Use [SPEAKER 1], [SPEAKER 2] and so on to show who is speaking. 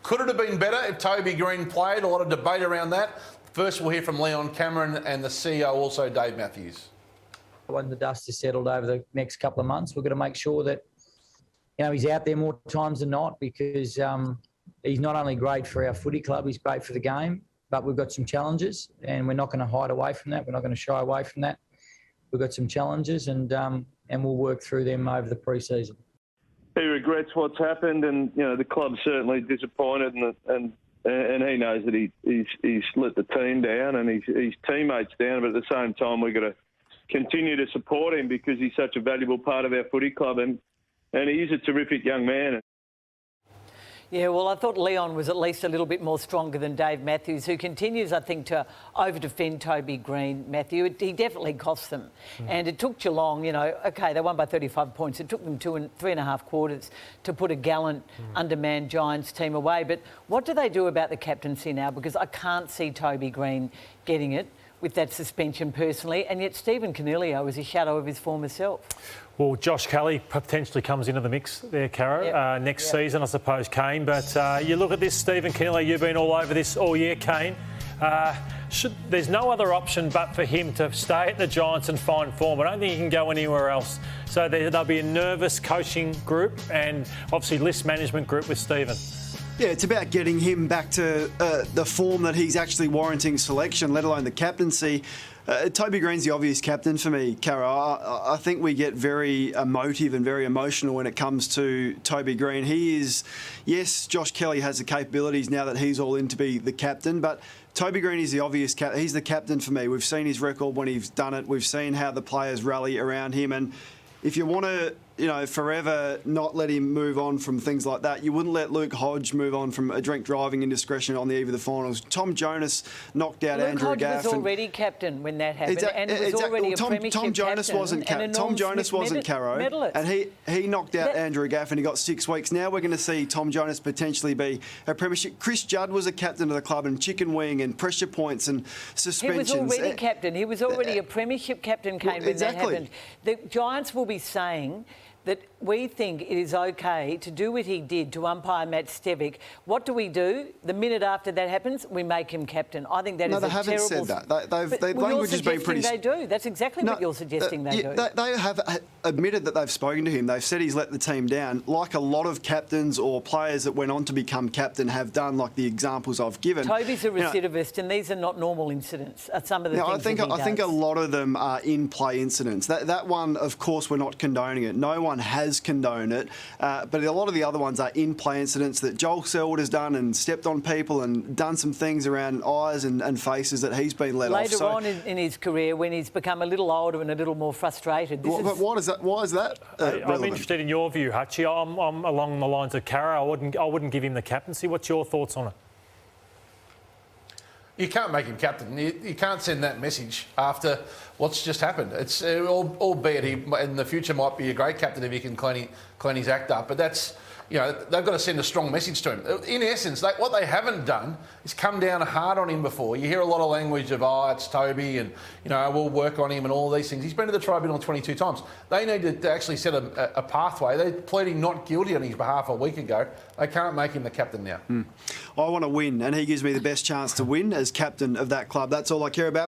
[SPEAKER 1] Could it have been better if Toby Greene played? A lot of debate around that. First, we'll hear from Leon Cameron and the CEO, also Dave Matthews.
[SPEAKER 2] When the dust is settled over the next couple of months, we're going to make sure that he's out there more times than not, because he's not only great for our footy club, he's great for the game, but we've got some challenges and we're not going to hide away from that. We're not going to shy away from that. We've got some challenges and we'll work through them over the pre-season.
[SPEAKER 3] He regrets what's happened, and the club's certainly disappointed, and he knows that he's let the team down and his teammates down. But at the same time, we've got to continue to support him because he's such a valuable part of our footy club, and he is a terrific young man.
[SPEAKER 4] Yeah, well, I thought Leon was at least a little bit more stronger than Dave Matthews, who continues, I think, to over-defend Toby Greene, Matthew. He definitely cost them. And it took Geelong, OK, they won by 35 points. It took them 3.5 quarters to put a gallant, undermanned Giants team away. But what do they do about the captaincy now? Because I can't see Toby Greene getting it with that suspension personally, and yet Stephen Coniglio is a shadow of his former self.
[SPEAKER 5] Well, Josh Kelly potentially comes into the mix there, Caro, next season, I suppose, Kane. But you look at this, Stephen Coniglio, you've been all over this all year, Kane. There's no other option but for him to stay at the Giants and find form. I don't think he can go anywhere else. So there'll be a nervous coaching group and obviously list management group with Stephen.
[SPEAKER 6] Yeah, it's about getting him back to the form that he's actually warranting selection, let alone the captaincy. Toby Greene's the obvious captain for me, Caro. I think we get very emotive and very emotional when it comes to Toby Greene. He is, yes, Josh Kelly has the capabilities now that he's all in to be the captain, but Toby Greene is the obvious captain. He's the captain for me. We've seen his record when he's done it. We've seen how the players rally around him, and if you want to, forever not let him move on from things like that, you wouldn't let Luke Hodge move on from a drink driving indiscretion on the eve of the finals. Tom Jonas knocked out Andrew Gaff.
[SPEAKER 4] Luke Hodge was already captain when that happened, and was already a premiership
[SPEAKER 6] Tom Jonas wasn't Tom Jonas wasn't Caro, and he knocked out Andrew Gaff and he got 6 weeks. Now we're going to see Tom Jonas potentially be a premiership. Chris Judd was a captain of the club, and chicken wing and pressure points and suspensions.
[SPEAKER 4] He was already captain. He was already a premiership captain, Kane, when that happened. The Giants will be saying that we think it is okay to do what he did to umpire Matt Stevic. What do? The minute after that happens, we make him captain. I think that is a terrible... No, they haven't said
[SPEAKER 6] that. Their language has been pretty...
[SPEAKER 4] They do. That's exactly what you're suggesting they do.
[SPEAKER 6] They have admitted that they've spoken to him. They've said he's let the team down, like a lot of captains or players that went on to become captain have done, like the examples I've given.
[SPEAKER 4] Toby's a recidivist, and these are not normal incidents. Some of the things
[SPEAKER 6] I think a lot of them are in-play incidents. That one, of course, we're not condoning it. No one has condoned it, but a lot of the other ones are in-play incidents that Joel Selwood has done and stepped on people and done some things around eyes and faces that he's been let off.
[SPEAKER 4] Later on in his career, when he's become a little older and a little more frustrated.
[SPEAKER 6] But why is that
[SPEAKER 5] I'm interested in your view, Hutchie. I'm along the lines of Caro. I wouldn't give him the captaincy. What's your thoughts on it?
[SPEAKER 1] You can't make him captain. You can't send that message after what's just happened. It's albeit he in the future might be a great captain if he can clean his act up. But that's they've got to send a strong message to him. In essence, what they haven't done is come down hard on him before. You hear a lot of language of, it's Toby and, we'll work on him and all these things. He's been to the tribunal 22 times. They need to actually set a pathway. They're pleading not guilty on his behalf a week ago. They can't make him the captain now.
[SPEAKER 6] I want to win, and he gives me the best chance to win as captain of that club. That's all I care about.